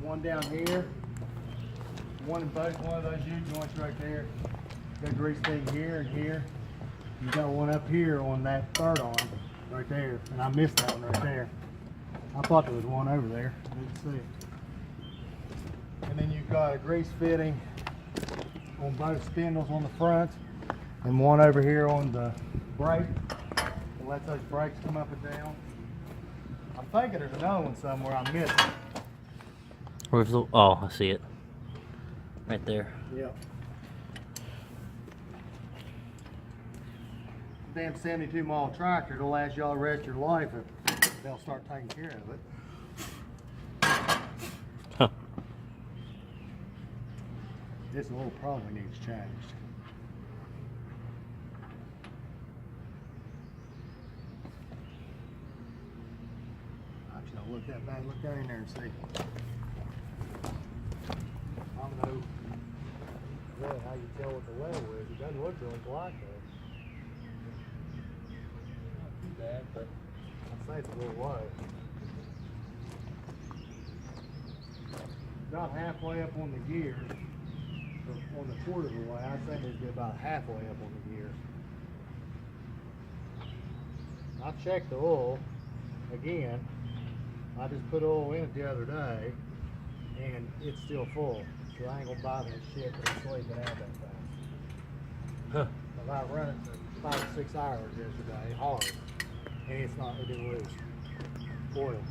one down here, one in both one of those U-joints right there. Got a grease thing here and here. You got one up here on that third arm right there, and I missed that one right there. I thought there was one over there. I didn't see it. And then you've got a grease fitting on both spindles on the front, and one over here on the brake. It lets those brakes come up and down. I'm thinking there's another one somewhere I'm missing. Where's the? Oh, I see it. Right there. Yep. Damn 72-mile tractor, it'll last y'all the rest of your life if they'll start taking care of it. Huh. This oil probably needs changed. I should have looked that back, look down in there and see. I don't know really how you tell what the level is. It doesn't look really black though. Not too bad, but I'd say it's a little low. About halfway up on the gears, or on the quarter of the way. I think it'd be about halfway up on the gears. I checked the oil again. I just put oil in it the other day, and it's still full. So I ain't gonna buy that shit for sleeping out that fast. Huh. I run it for 5 or 6 hours yesterday, hard, and it didn't lose oil.